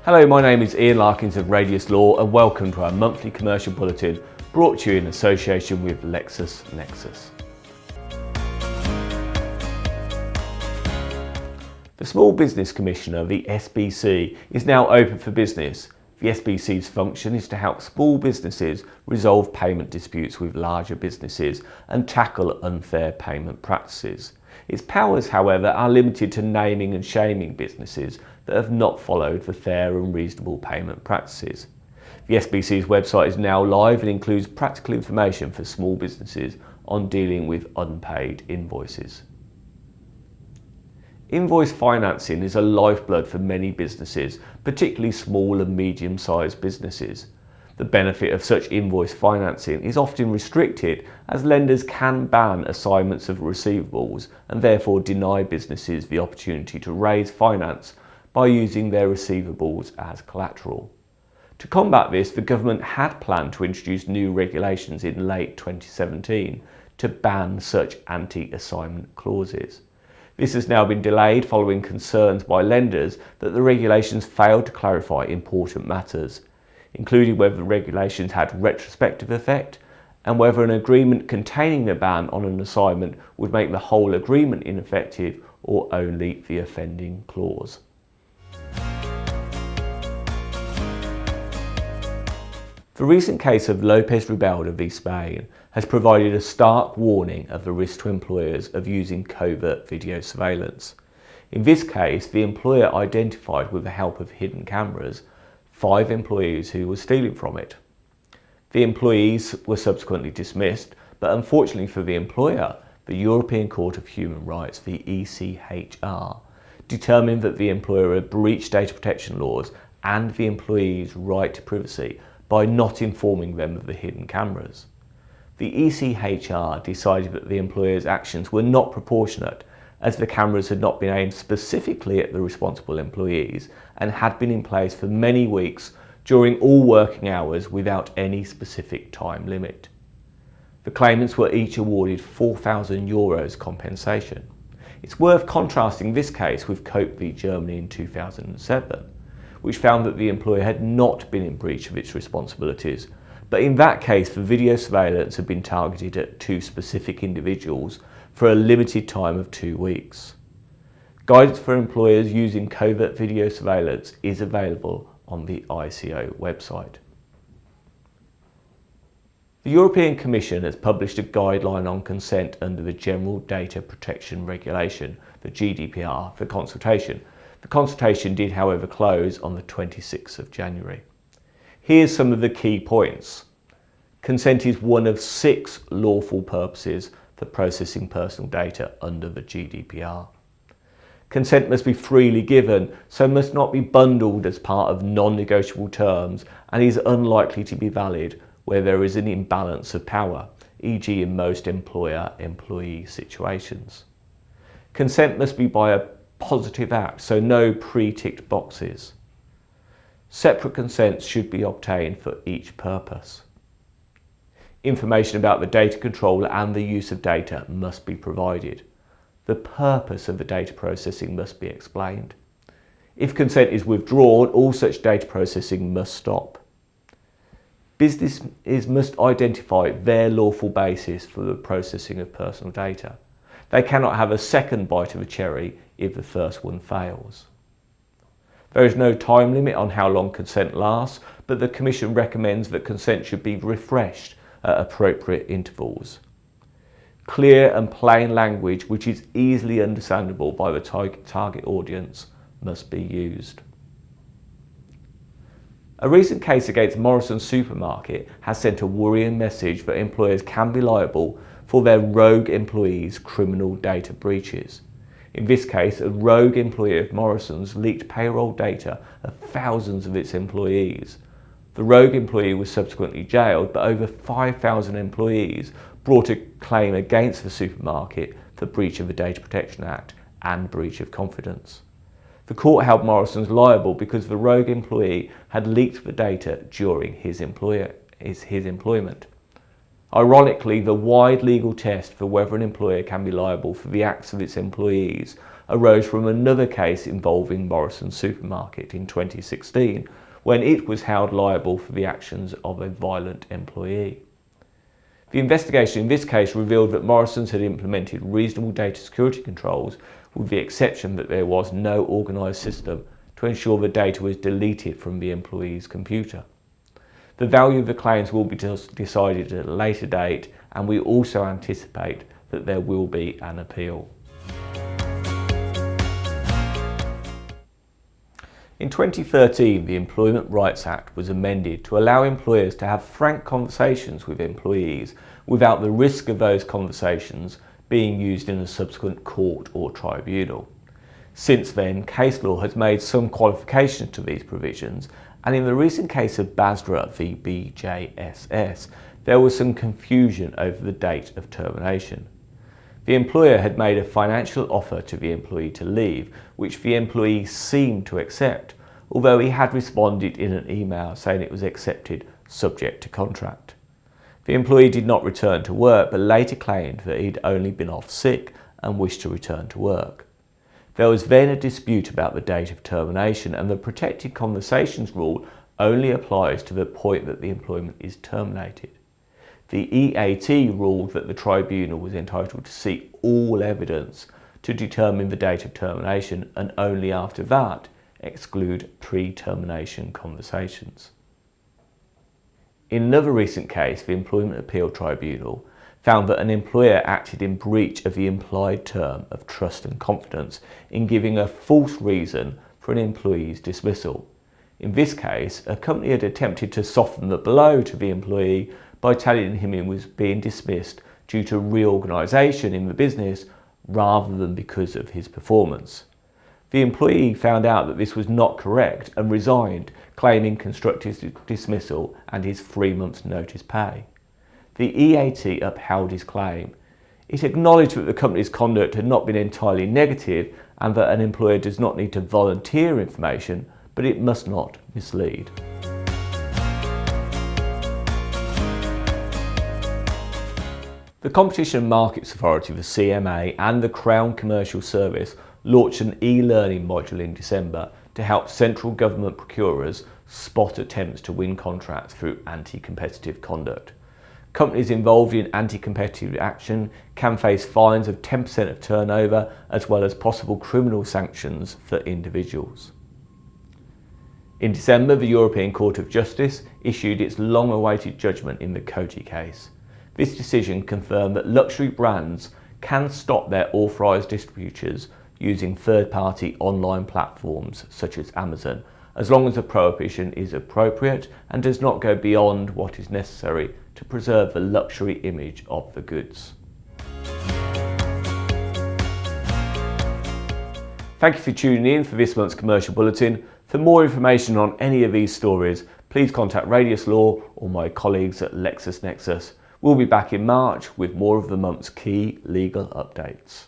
Hello, my name is Ian Larkins of Radius Law and welcome to our monthly commercial bulletin brought to you in association with LexisNexis. The Small Business Commissioner, the SBC, is now open for business. The SBC's function is to help small businesses resolve payment disputes with larger businesses and tackle unfair payment practices. Its powers, however, are limited to naming and shaming businesses that have not followed the fair and reasonable payment practices. The SBC's website is now live and includes practical information for small businesses on dealing with unpaid invoices. Invoice financing is a lifeblood for many businesses, particularly small and medium-sized businesses. The benefit of such invoice financing is often restricted as lenders can ban assignments of receivables and therefore deny businesses the opportunity to raise finance by using their receivables as collateral. To combat this, the government had planned to introduce new regulations in late 2017 to ban such anti-assignment clauses. This has now been delayed following concerns by lenders that the regulations failed to clarify important matters, including whether the regulations had retrospective effect and whether an agreement containing the ban on an assignment would make the whole agreement ineffective or only the offending clause. The recent case of Lopez Rebelda v Spain has provided a stark warning of the risk to employers of using covert video surveillance. In this case, the employer identified with the help of hidden cameras 5 employees who were stealing from it. The employees were subsequently dismissed, but unfortunately for the employer, the European Court of Human Rights, the ECHR, determined that the employer had breached data protection laws and the employees' right to privacy by not informing them of the hidden cameras. The ECHR decided that the employer's actions were not proportionate, as the cameras had not been aimed specifically at the responsible employees and had been in place for many weeks during all working hours without any specific time limit. The claimants were each awarded €4,000 compensation. It's worth contrasting this case with Cope v Germany in 2007, which found that the employer had not been in breach of its responsibilities, but in that case the video surveillance had been targeted at 2 specific individuals for a limited time of 2 weeks. Guidance for employers using covert video surveillance is available on the ICO website. The European Commission has published a guideline on consent under the General Data Protection Regulation, the GDPR, for consultation. The consultation did, however, close on the 26th of January. Here's some of the key points. Consent is one of 6 lawful purposes for processing personal data under the GDPR. Consent must be freely given, so must not be bundled as part of non-negotiable terms and is unlikely to be valid where there is an imbalance of power, e.g. in most employer-employee situations. Consent must be by a positive act, so no pre-ticked boxes. Separate consents should be obtained for each purpose. Information about the data controller and the use of data must be provided. The purpose of the data processing must be explained. If consent is withdrawn, all such data processing must stop. Businesses must identify their lawful basis for the processing of personal data. They cannot have a second bite of a cherry if the first one fails. There is no time limit on how long consent lasts, but the Commission recommends that consent should be refreshed at appropriate intervals. Clear and plain language which is easily understandable by the target audience must be used. A recent case against Morrison's supermarket has sent a worrying message that employers can be liable for their rogue employees' criminal data breaches. In this case, a rogue employee of Morrison's leaked payroll data of thousands of its employees. The rogue employee was subsequently jailed, but over 5,000 employees brought a claim against the supermarket for breach of the Data Protection Act and breach of confidence. The court held Morrison's liable because the rogue employee had leaked the data during his employment. Ironically, the wide legal test for whether an employer can be liable for the acts of its employees arose from another case involving Morrison's Supermarket in 2016, when it was held liable for the actions of a violent employee. The investigation in this case revealed that Morrison's had implemented reasonable data security controls, with the exception that there was no organised system to ensure the data was deleted from the employee's computer. The value of the claims will be decided at a later date, and we also anticipate that there will be an appeal. In 2013, the Employment Rights Act was amended to allow employers to have frank conversations with employees without the risk of those conversations being used in a subsequent court or tribunal. Since then, case law has made some qualifications to these provisions, and in the recent case of Basra v BJSS, there was some confusion over the date of termination. The employer had made a financial offer to the employee to leave, which the employee seemed to accept, although he had responded in an email saying it was accepted subject to contract. The employee did not return to work, but later claimed that he'd only been off sick and wished to return to work. There was then a dispute about the date of termination, and the protected conversations rule only applies to the point that the employment is terminated. The EAT ruled that the tribunal was entitled to seek all evidence to determine the date of termination, and only after that exclude pre-termination conversations. In another recent case, the Employment Appeal Tribunal found that an employer acted in breach of the implied term of trust and confidence in giving a false reason for an employee's dismissal. In this case, a company had attempted to soften the blow to the employee by telling him he was being dismissed due to reorganisation in the business rather than because of his performance. The employee found out that this was not correct and resigned, claiming constructive dismissal and his 3 months' notice pay. The EAT upheld his claim. It acknowledged that the company's conduct had not been entirely negative and that an employer does not need to volunteer information, but it must not mislead. The Competition and Markets Authority, the CMA, and the Crown Commercial Service launched an e-learning module in December to help central government procurers spot attempts to win contracts through anti-competitive conduct. Companies involved in anti-competitive action can face fines of 10% of turnover, as well as possible criminal sanctions for individuals. In December, the European Court of Justice issued its long-awaited judgment in the Coty case. This decision confirmed that luxury brands can stop their authorised distributors using third-party online platforms such as Amazon, as long as the prohibition is appropriate and does not go beyond what is necessary to preserve the luxury image of the goods. Thank you for tuning in for this month's Commercial Bulletin. For more information on any of these stories, please contact Radius Law or my colleagues at LexisNexis. We'll be back in March with more of the month's key legal updates.